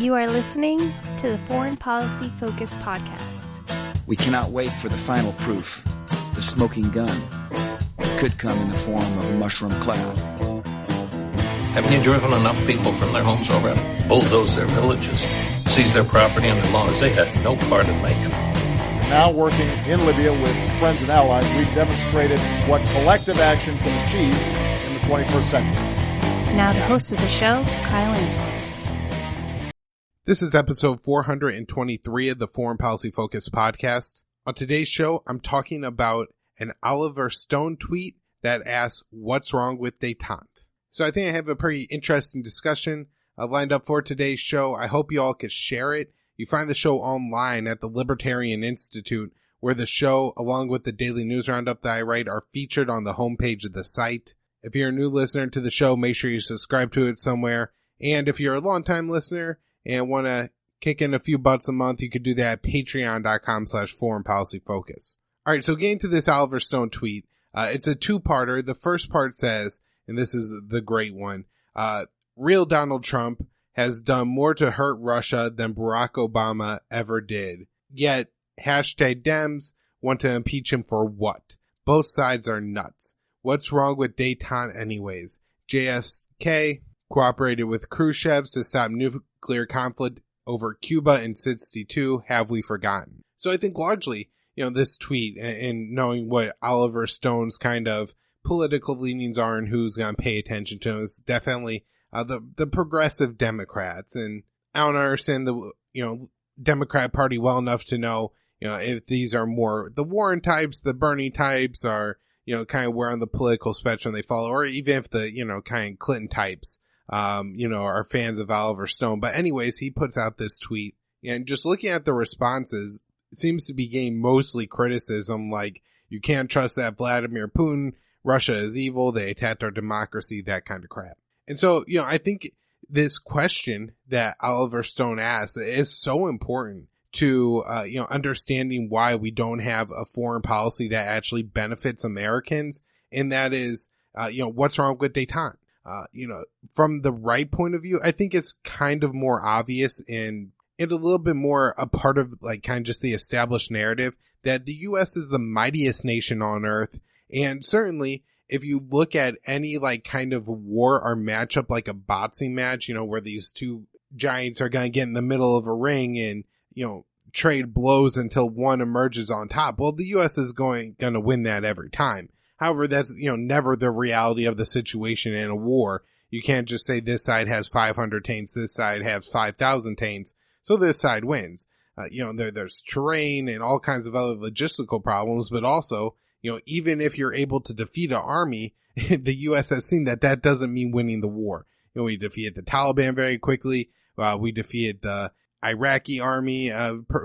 You are listening to the Foreign Policy Focus podcast. We cannot wait for the final proof. The smoking gun. It could come in the form of a mushroom cloud. Haven't you driven enough people from their homes already? Bulldoze their villages, seize their property and their laws. They had no part in making it. Now working in Libya with friends and allies, we've demonstrated what collective action can achieve in the 21st century. Now the host of the show, Kyle Inslee. This is episode 423 of the Foreign Policy Focus podcast. On today's show, I'm talking about an Oliver Stone tweet that asks, what's wrong with détente? So I think I have a pretty interesting discussion lined up for today's show. I hope you all could share it. You find the show online at the Libertarian Institute, where the show, along with the daily news roundup that I write, are featured on the homepage of the site. If you're a new listener to the show, make sure you subscribe to it somewhere. And if you're a longtime listener and want to kick in a few bucks a month, you could do that at patreon.com/foreignpolicyfocus. All right, so getting to this Oliver Stone tweet, it's a two-parter. The first part says, and this is the great one, real Donald Trump has done more to hurt Russia than Barack Obama ever did. Yet, hashtag Dems want to impeach him for what? Both sides are nuts. What's wrong with détente anyways? JFK cooperated with Khrushchev to stop nuclear conflict over Cuba in '62. Have we forgotten? So I think largely, this tweet and knowing what Oliver Stone's kind of political leanings are and who's going to pay attention to him is definitely the progressive Democrats. And I don't understand the, Democrat Party well enough to know, if these are more the Warren types, the Bernie types are, kind of where on the political spectrum they follow, or even if the, kind of Clinton types, are fans of Oliver Stone. But anyways, he puts out this tweet, and just looking at the responses, it seems to be getting mostly criticism, like, you can't trust that Vladimir Putin, Russia is evil, they attacked our democracy, that kind of crap. And so, I think this question that Oliver Stone asks is so important to, understanding why we don't have a foreign policy that actually benefits Americans. And that is, what's wrong with détente? From the right point of view, I think it's kind of more obvious and a little bit more a part of like kind of just the established narrative that the U.S. is the mightiest nation on earth. And certainly if you look at any like kind of war or matchup, like a boxing match, where these two giants are going to get in the middle of a ring and, trade blows until one emerges on top. Well, the U.S. is going to win that every time. However, that's, never the reality of the situation in a war. You can't just say this side has 500 tanks, this side has 5,000 tanks, so this side wins. There's terrain and all kinds of other logistical problems, but also, even if you're able to defeat an army, the U.S. has seen that doesn't mean winning the war. We defeated the Taliban very quickly. We defeated the Iraqi army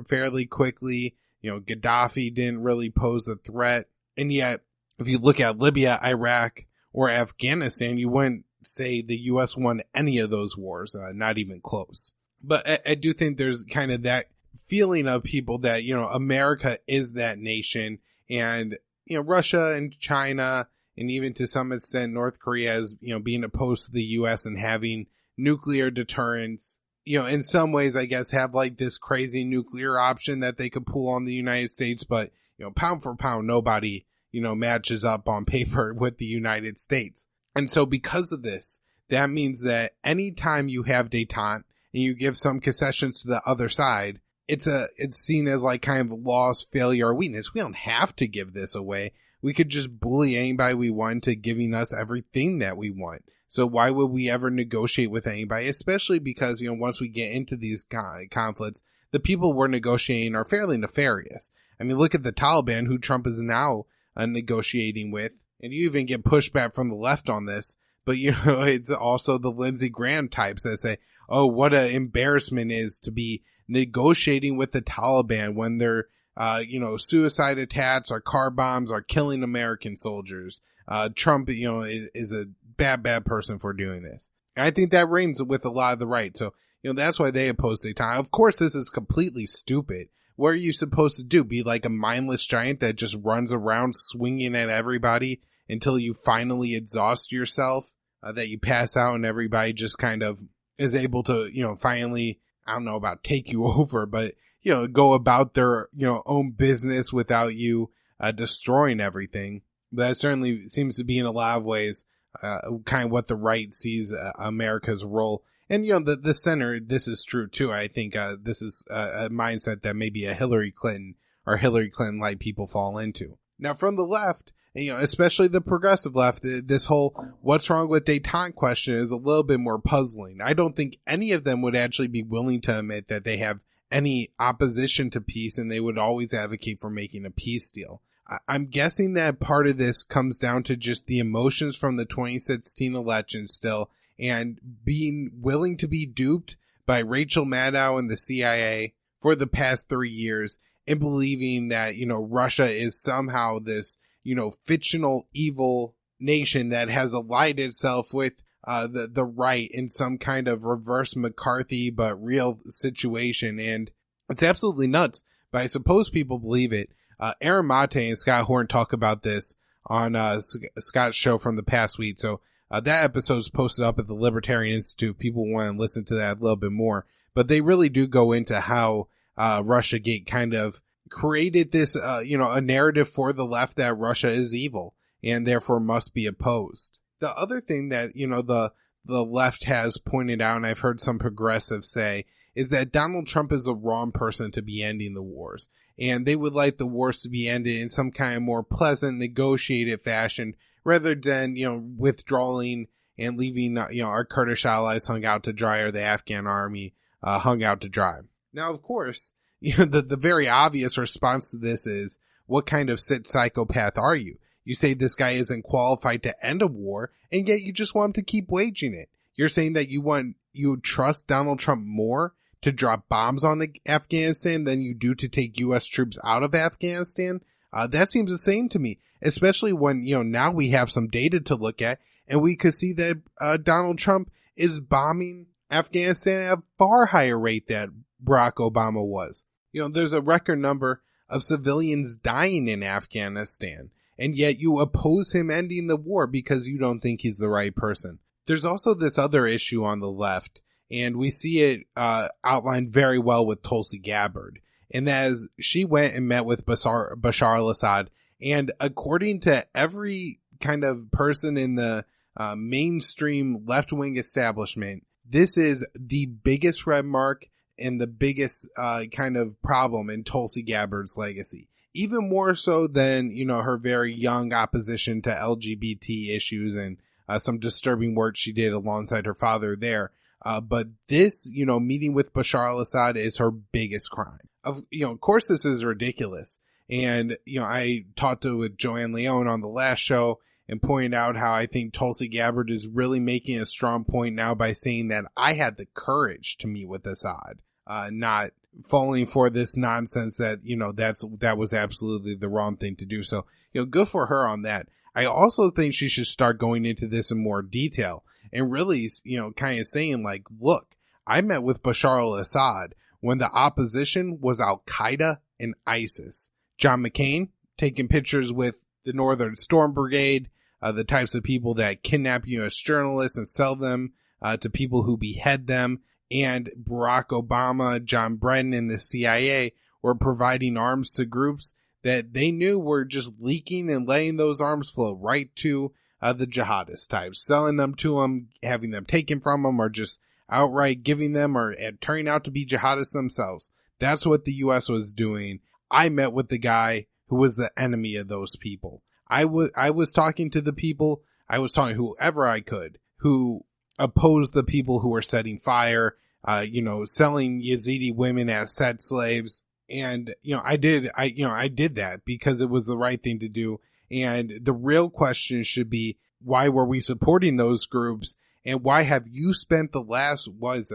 fairly quickly. Gaddafi didn't really pose a threat. And yet, if you look at Libya, Iraq, or Afghanistan, you wouldn't say the U.S. won any of those wars, not even close. But I do think there's kind of that feeling of people that, America is that nation, and, Russia and China, and even to some extent North Korea as, being opposed to the U.S. and having nuclear deterrence, in some ways, I guess, have like this crazy nuclear option that they could pull on the United States. But, pound for pound, nobody, matches up on paper with the United States. And so because of this, that means that anytime you have détente and you give some concessions to the other side, it's seen as like kind of loss, failure, or weakness. We don't have to give this away. We could just bully anybody we want to giving us everything that we want. So why would we ever negotiate with anybody? Especially because, once we get into these conflicts, the people we're negotiating are fairly nefarious. I mean, look at the Taliban, who Trump is now negotiating with. And you even get pushback from the left on this. But, it's also the Lindsey Graham types that say, oh, what an embarrassment is to be negotiating with the Taliban when they're, suicide attacks or car bombs are killing American soldiers. Trump, is a bad person for doing this. And I think that rings with a lot of the right. So, that's why they oppose détente. Of course, this is completely stupid. What are you supposed to do? Be like a mindless giant that just runs around swinging at everybody until you finally exhaust yourself, that you pass out and everybody just kind of is able to, finally, I don't know about take you over, but, go about their, own business without you destroying everything. But that certainly seems to be in a lot of ways kind of what the right sees America's role. And, the center, this is true too. I think this is a mindset that maybe a Hillary Clinton or Hillary Clinton-like people fall into. Now, from the left, especially the progressive left, this whole what's wrong with détente question is a little bit more puzzling. I don't think any of them would actually be willing to admit that they have any opposition to peace, and they would always advocate for making a peace deal. I'm guessing that part of this comes down to just the emotions from the 2016 election still, and being willing to be duped by Rachel Maddow and the CIA for the past 3 years, and believing that, Russia is somehow this, fictional evil nation that has allied itself with the right in some kind of reverse McCarthy but real situation. And it's absolutely nuts, but I suppose people believe it. Aaron Mate and Scott Horn talk about this on Scott's show from the past week. So that episode is posted up at the Libertarian Institute. People want to listen to that a little bit more, but they really do go into how Russiagate kind of created this, a narrative for the left that Russia is evil and therefore must be opposed. The other thing that, the left has pointed out, and I've heard some progressives say, is that Donald Trump is the wrong person to be ending the wars. And they would like the wars to be ended in some kind of more pleasant, negotiated fashion rather than, withdrawing and leaving, our Kurdish allies hung out to dry or the Afghan army hung out to dry. Now, of course, the very obvious response to this is, what kind of sick psychopath are you? You say this guy isn't qualified to end a war, and yet you just want him to keep waging it. You're saying that you trust Donald Trump more to drop bombs on Afghanistan than you do to take U.S. troops out of Afghanistan? That seems insane to me, especially when, now we have some data to look at, and we could see that Donald Trump is bombing Afghanistan at a far higher rate than Barack Obama was. There's a record number of civilians dying in Afghanistan, and yet you oppose him ending the war because you don't think he's the right person. There's also this other issue on the left, and we see it outlined very well with Tulsi Gabbard. And as she went and met with Bashar al-Assad, and according to every kind of person in the mainstream left-wing establishment, this is the biggest red mark and the biggest kind of problem in Tulsi Gabbard's legacy. Even more so than, her very young opposition to LGBT issues and some disturbing work she did alongside her father there. But this, meeting with Bashar al-Assad is her biggest crime. Of course, this is ridiculous. And, I talked with Joanne Leone on the last show and pointed out how I think Tulsi Gabbard is really making a strong point now by saying that I had the courage to meet with Assad, not falling for this nonsense that, that was absolutely the wrong thing to do. So, good for her on that. I also think she should start going into this in more detail and really, kind of saying like, look, I met with Bashar al-Assad when the opposition was Al-Qaeda and ISIS. John McCain taking pictures with the Northern Storm Brigade, the types of people that kidnap U.S. journalists and sell them to people who behead them. And Barack Obama, John Brennan, and the CIA were providing arms to groups that they knew were just leaking and letting those arms flow right to the jihadist types, selling them to them, having them taken from them, or just outright giving them or turning out to be jihadists themselves. That's what the U.S. was doing. I met with the guy who was the enemy of those people. I was talking to the people, I was talking to whoever I could, who opposed the people who were setting fire, selling Yazidi women as sex slaves. And, I did that because it was the right thing to do. And the real question should be, why were we supporting those groups? And why have you spent the last, 4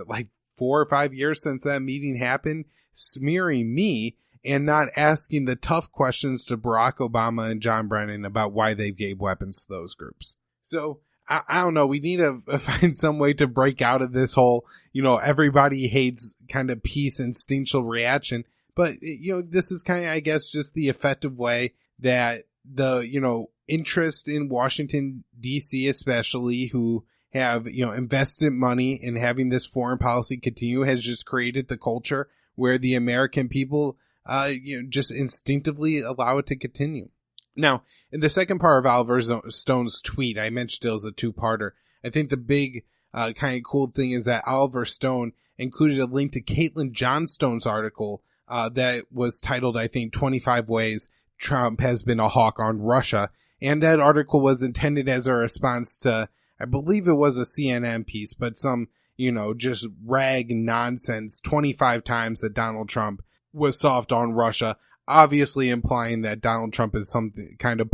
or 5 years since that meeting happened, smearing me and not asking the tough questions to Barack Obama and John Brennan about why they gave weapons to those groups? So I don't know. We need to find some way to break out of this whole, everybody hates kind of peace instinctual reaction. But, this is kind of, I guess, just the effective way that the, interest in Washington, D.C. especially, who have, invested money in having this foreign policy continue has just created the culture where the American people, just instinctively allow it to continue. Now, in the second part of Oliver Stone's tweet, I mentioned it was a two-parter. I think the big, kind of cool thing is that Oliver Stone included a link to Caitlin Johnstone's article, that was titled, I think, 25 Ways Trump Has Been a Hawk on Russia. And that article was intended as a response to, I believe it was a CNN piece, but some, just rag nonsense 25 times that Donald Trump was soft on Russia, obviously implying that Donald Trump is some kind of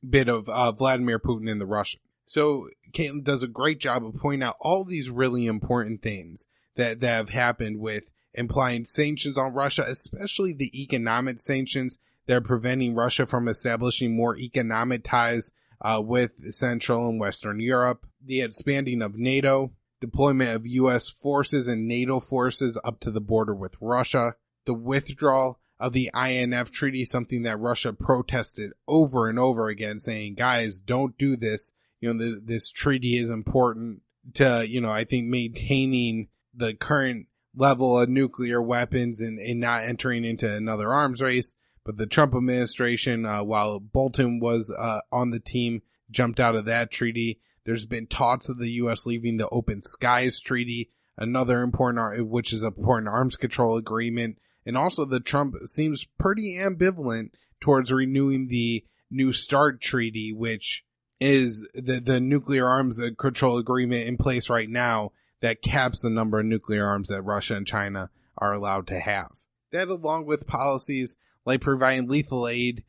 bit of Vladimir Putin in the Russia. So Caitlin does a great job of pointing out all these really important things that have happened with implying sanctions on Russia, especially the economic sanctions that are preventing Russia from establishing more economic ties with Central and Western Europe, the expanding of NATO, deployment of U.S. forces and NATO forces up to the border with Russia, the withdrawal of the INF treaty, something that Russia protested over and over again, saying, guys, don't do this. This treaty is important to, I think maintaining the current level of nuclear weapons and not entering into another arms race. But the Trump administration, while Bolton was on the team, jumped out of that treaty. There's been talks of the U.S. leaving the Open Skies Treaty, another important, which is an important arms control agreement. And also the Trump seems pretty ambivalent towards renewing the New START Treaty, which is the nuclear arms control agreement in place right now that caps the number of nuclear arms that Russia and China are allowed to have. That, along with policies like providing lethal aid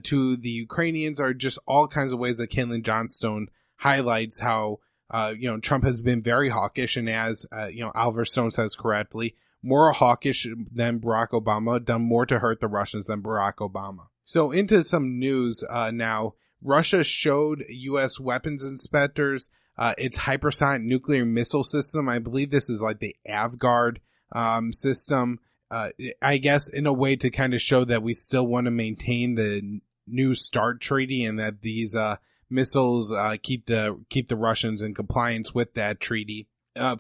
to the Ukrainians, are just all kinds of ways that Caitlin Johnstone highlights how, Trump has been very hawkish, and as, Oliver Stone says correctly, more hawkish than Barack Obama, done more to hurt the Russians than Barack Obama. So into some news now. Russia showed U.S. weapons inspectors its hypersonic nuclear missile system. I believe this is like the Avgard system. I guess in a way to kind of show that we still want to maintain the New START treaty and that these missiles keep the Russians in compliance with that treaty.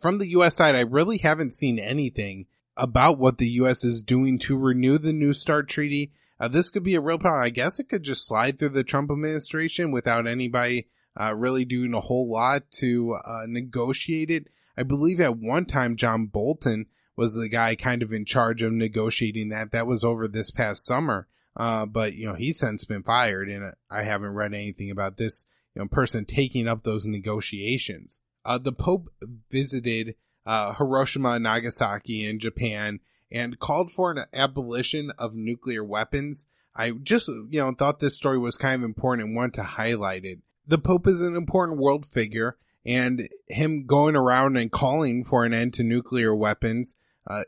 From the U.S. side, I really haven't seen anything about what the U.S. is doing to renew the New START treaty. This could be a real problem. I guess it could just slide through the Trump administration without anybody really doing a whole lot to negotiate it. I believe at one time John Bolton was the guy kind of in charge of negotiating that. That was over this past summer. But, he's since been fired, and I haven't read anything about this person taking up those negotiations. The Pope visited Hiroshima and Nagasaki in Japan and called for an abolition of nuclear weapons. I just, thought this story was kind of important and wanted to highlight it. The Pope is an important world figure, and him going around and calling for an end to nuclear weapons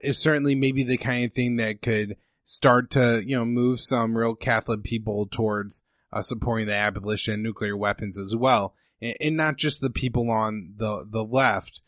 is certainly maybe the kind of thing that could start to, move some real Catholic people towards supporting the abolition of nuclear weapons as well. And not just the people on the left.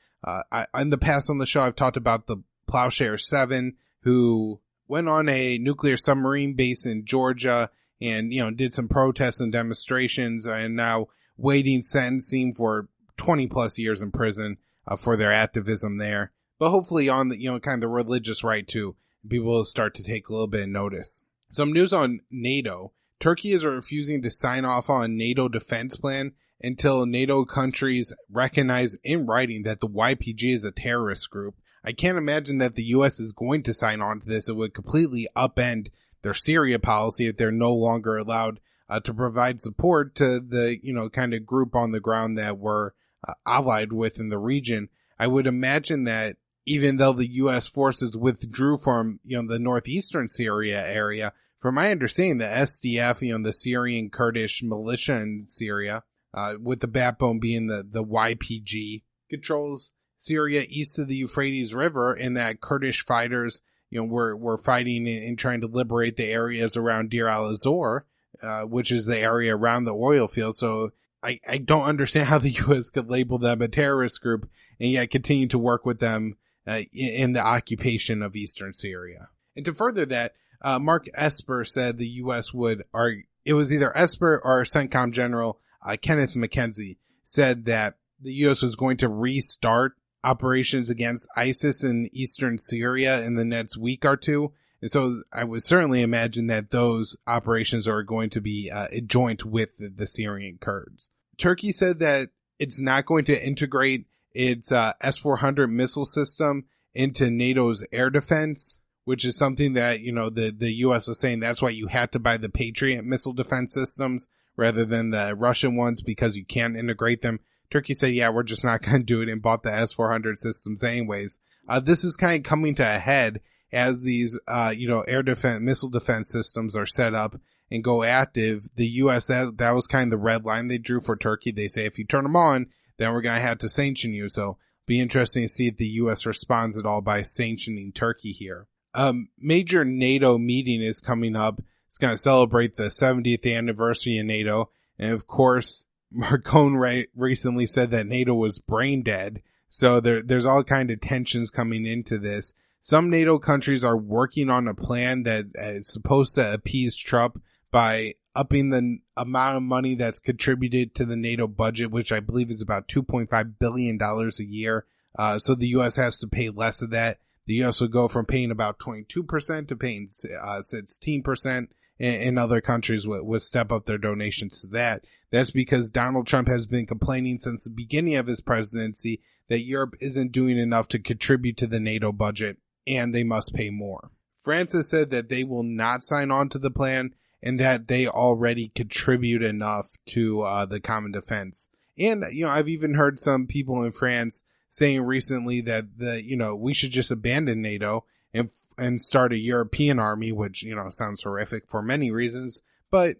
In the past on the show, I've talked about the Plowshare 7, who went on a nuclear submarine base in Georgia and, did some protests and demonstrations, and now waiting sentencing for 20 plus years in prison for their activism there. But hopefully on the, kind of the religious right too, people will start to take a little bit of notice. Some news on NATO. Turkey is refusing to sign off on NATO defense plan until NATO countries recognize in writing that the YPG is a terrorist group. I can't imagine that the U.S. is going to sign on to this. It would completely upend their Syria policy if they're no longer allowed to provide support to the, kind of group on the ground that we're allied with in the region. I would imagine that even though the U.S. forces withdrew from, the northeastern Syria area, from my understanding, the SDF, the Syrian Kurdish militia in Syria, with the backbone being the YPG, controls Syria east of the Euphrates River, and that Kurdish fighters, were fighting and trying to liberate the areas around Deir al-Zor, which is the area around the oil field. So I don't understand how the U.S. could label them a terrorist group and yet continue to work with them in the occupation of eastern Syria. And to further that, Mark Esper said the U.S. it was either Esper or CENTCOM General Kenneth McKenzie said that the U.S. was going to restart operations against ISIS in eastern Syria in the next week or two. And so I would certainly imagine that those operations are going to be joint with the Syrian Kurds. Turkey said that it's not going to integrate its S-400 missile system into NATO's air defense, which is something that, the U.S. is saying that's why you had to buy the Patriot missile defense systems rather than the Russian ones, because you can't integrate them. Turkey said, yeah, we're just not going to do it, and bought the S-400 systems anyways. This is kind of coming to a head as these, air defense, missile defense systems are set up and go active. The U.S., that was kind of the red line they drew for Turkey. They say, if you turn them on, then we're going to have to sanction you. So be interesting to see if the U.S. responds at all by sanctioning Turkey here. Major NATO meeting is coming up. It's going to celebrate the 70th anniversary of NATO. And of course, Macron recently said that NATO was brain dead. So there's all kind of tensions coming into this. Some NATO countries are working on a plan that is supposed to appease Trump by upping the amount of money that's contributed to the NATO budget, which I believe is about $2.5 billion a year. So the U.S. has to pay less of that. The U.S. will go from paying about 22% to paying 16%, and other countries would step up their donations to that. That's because Donald Trump has been complaining since the beginning of his presidency that Europe isn't doing enough to contribute to the NATO budget, and they must pay more. France has said that they will not sign on to the plan and that they already contribute enough to the common defense. And, I've even heard some people in France saying recently that we should just abandon NATO and start a European army, which, sounds horrific for many reasons, but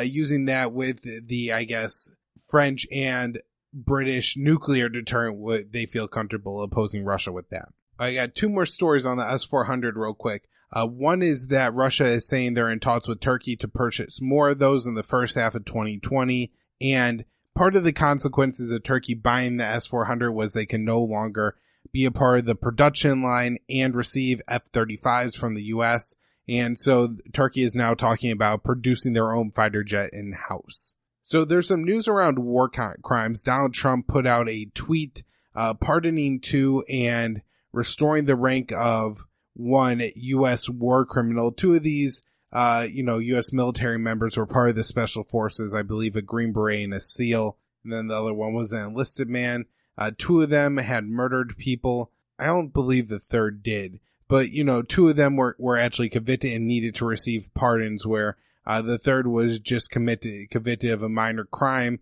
using that with the, I guess, French and British nuclear deterrent, they feel comfortable opposing Russia with that. I got two more stories on the S-400 real quick. One is that Russia is saying they're in talks with Turkey to purchase more of those in the first half of 2020. And part of the consequences of Turkey buying the S-400 was they can no longer be a part of the production line and receive F-35s from the U.S. And so Turkey is now talking about producing their own fighter jet in-house. So there's some news around war crimes. Donald Trump put out a tweet pardoning two and restoring the rank of one U.S. war criminal. Two of these, U.S. military members were part of the special forces. I believe a Green Beret and a SEAL. And then the other one was an enlisted man. Two of them had murdered people. I don't believe the third did. But, two of them were actually convicted and needed to receive pardons, where the third was just convicted of a minor crime.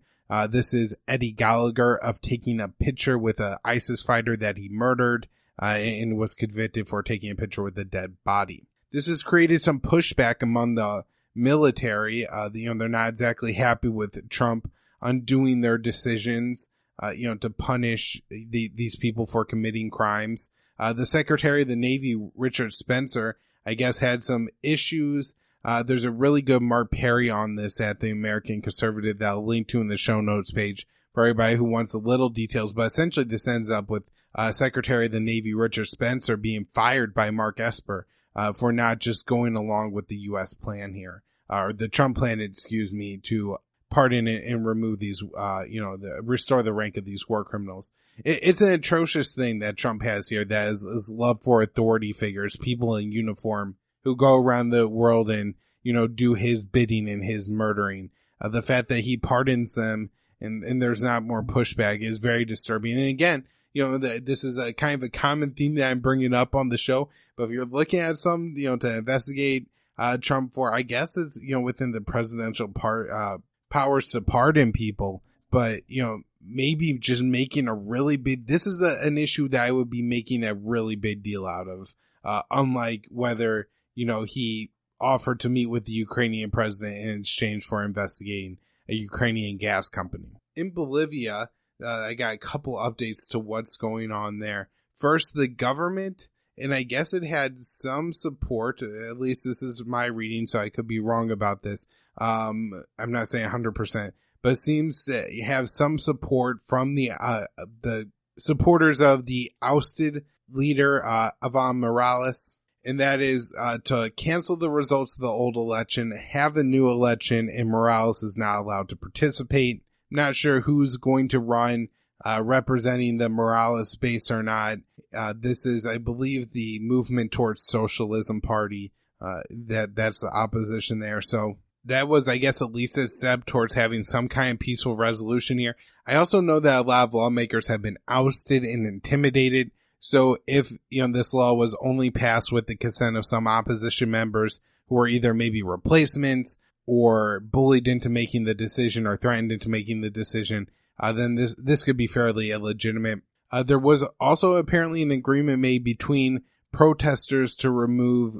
This is Eddie Gallagher, of taking a picture with an ISIS fighter that he murdered. And was convicted for taking a picture with a dead body. This has created some pushback among the military. They're not exactly happy with Trump undoing their decisions, to punish these people for committing crimes. The Secretary of the Navy, Richard Spencer, I guess had some issues. There's a really good Mark Perry on this at the American Conservative that I'll link to in the show notes page for everybody who wants the little details. But essentially this ends up with Secretary of the Navy Richard Spencer being fired by Mark Esper for not just going along with the U.S. plan here, or the Trump plan, to pardon and remove these, restore the rank of these war criminals. It's an atrocious thing that Trump has here, that is love for authority figures, people in uniform who go around the world and, do his bidding and his murdering. The fact that he pardons them and there's not more pushback is very disturbing. And again, this is a kind of a common theme that I'm bringing up on the show. But if you're looking at some, to investigate Trump for, I guess it's, within the presidential powers to pardon people. But, maybe just making a really big, this is an issue that I would be making a really big deal out of. Unlike whether, he offered to meet with the Ukrainian president in exchange for investigating a Ukrainian gas company. In Bolivia, I got a couple updates to what's going on there. First, the government, and I guess it had some support, at least this is my reading, so I could be wrong about this. I'm not saying 100%, but it seems to have some support from the supporters of the ousted leader, Evo Morales, and that is to cancel the results of the old election, have a new election, and Morales is not allowed to participate. I'm not sure who's going to run representing the Morales base or not. This is, I believe, the Movement Towards Socialism Party. That's the opposition there. So that was, I guess, at least a step towards having some kind of peaceful resolution here. I also know that a lot of lawmakers have been ousted and intimidated. So if, this law was only passed with the consent of some opposition members who are either maybe replacements or bullied into making the decision or threatened into making the decision, then this could be fairly illegitimate. There was also apparently an agreement made between protesters to remove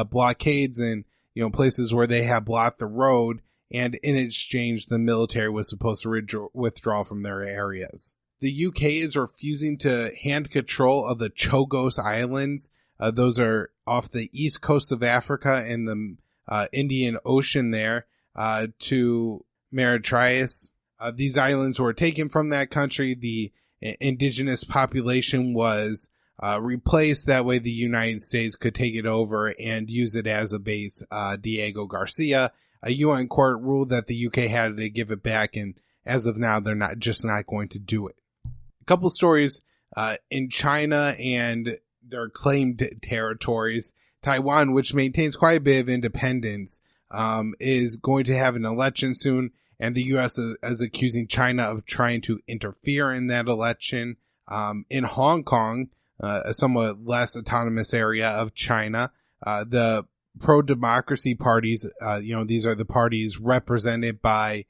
blockades and places where they have blocked the road, and in exchange the military was supposed to withdraw from their areas. The UK is refusing to hand control of the Chagos Islands. Those are off the east coast of Africa in the Indian Ocean there, to Mauritius. These islands were taken from that country. The indigenous population was replaced. That way the United States could take it over and use it as a base. Diego Garcia, a UN court ruled that the UK had to give it back, and as of now, they're not going to do it. A couple stories in China and their claimed territories. Taiwan, which maintains quite a bit of independence, is going to have an election soon, and the U.S. is accusing China of trying to interfere in that election. In Hong Kong, a somewhat less autonomous area of China, the pro-democracy parties, these are the parties represented by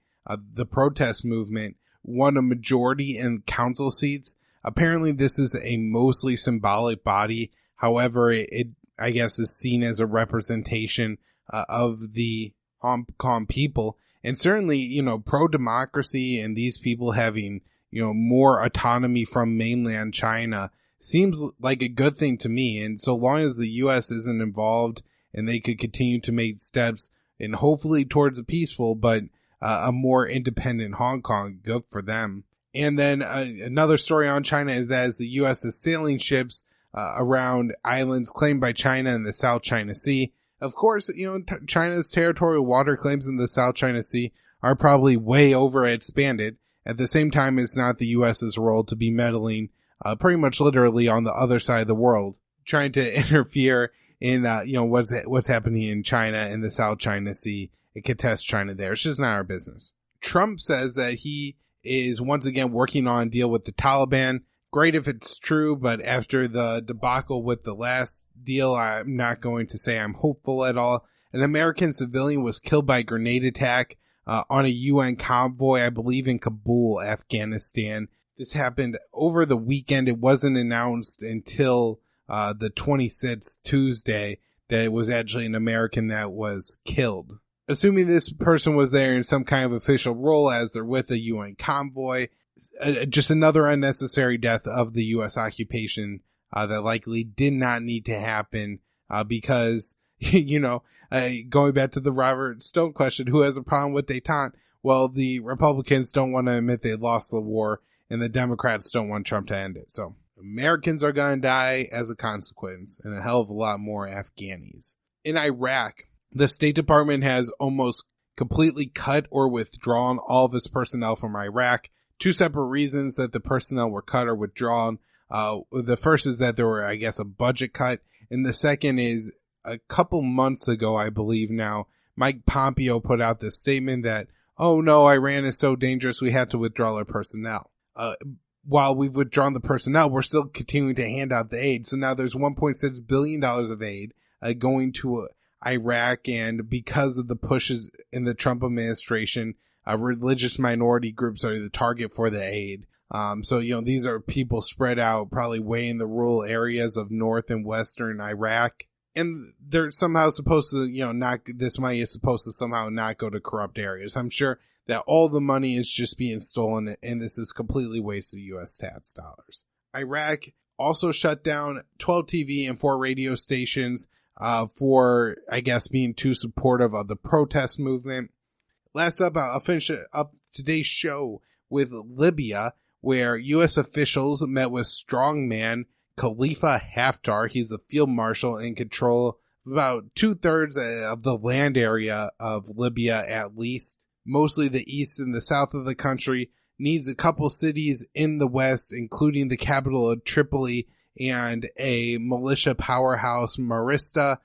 the protest movement, won a majority in council seats. Apparently this is a mostly symbolic body. However, it I guess is seen as a representation of the Hong Kong people. And certainly, pro-democracy and these people having, more autonomy from mainland China seems like a good thing to me. And so long as the U.S. isn't involved and they could continue to make steps and hopefully towards a peaceful, but a more independent Hong Kong, good for them. And then another story on China is that as the U.S. is sailing ships around islands claimed by China in the South China Sea, of course, China's territorial water claims in the South China Sea are probably way over expanded. At the same time, it's not the U.S.'s role to be meddling pretty much literally on the other side of the world, trying to interfere in, what's happening in China and the South China Sea and contest China there. It's just not our business. Trump says that he is once again working on a deal with the Taliban. Great if it's true, but after the debacle with the last deal, I'm not going to say I'm hopeful at all. An American civilian was killed by a grenade attack on a UN convoy, I believe in Kabul, Afghanistan. This happened over the weekend. It wasn't announced until the 26th, Tuesday, that it was actually an American that was killed. Assuming this person was there in some kind of official role as they're with a UN convoy, just another unnecessary death of the U.S. occupation that likely did not need to happen because, going back to the Robert Stone question, who has a problem with détente? Well, the Republicans don't want to admit they lost the war, and the Democrats don't want Trump to end it. So Americans are going to die as a consequence, and a hell of a lot more Afghanis. In Iraq, the State Department has almost completely cut or withdrawn all of its personnel from Iraq. Two separate reasons that the personnel were cut or withdrawn. The first is that there were, I guess, a budget cut. And the second is a couple months ago, I believe now, Mike Pompeo put out this statement that, oh no, Iran is so dangerous, we had to withdraw our personnel. While we've withdrawn the personnel, we're still continuing to hand out the aid. So now there's $1.6 billion of aid going to Iraq, and because of the pushes in the Trump administration, religious minority groups are the target for the aid. So, these are people spread out probably way in the rural areas of north and western Iraq. And they're somehow supposed to, this money is supposed to somehow not go to corrupt areas. I'm sure that all the money is just being stolen, and this is completely wasted U.S. tax dollars. Iraq also shut down 12 TV and 4 radio stations for, I guess, being too supportive of the protest movement. Last up, I'll finish up today's show with Libya, where U.S. officials met with strongman Khalifa Haftar. He's the field marshal in control of about 2/3 of the land area of Libya, at least. Mostly the east and the south of the country. needs a couple cities in the west, including the capital of Tripoli and a militia powerhouse, Marista,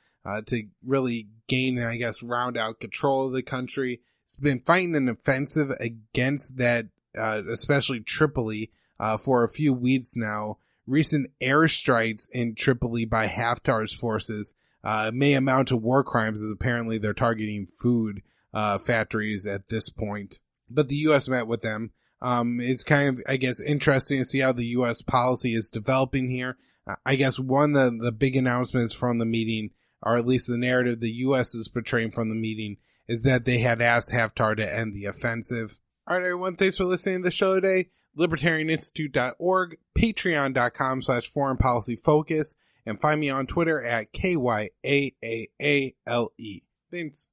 to really gain and I guess round out control of the country. It's been fighting an offensive against that, especially Tripoli, for a few weeks now. Recent airstrikes in Tripoli by Haftar's forces may amount to war crimes, as apparently they're targeting food factories at this point. But the U.S. met with them. It's kind of, I guess, interesting to see how the U.S. policy is developing here. I guess one of the big announcements from the meeting, or at least the narrative the U.S. is portraying from the meeting, is that they had asked Haftar to end the offensive. All right, everyone, thanks for listening to the show today. LibertarianInstitute.org, Patreon.com/Foreign Policy Focus, and find me on Twitter at KYAAALE. Thanks.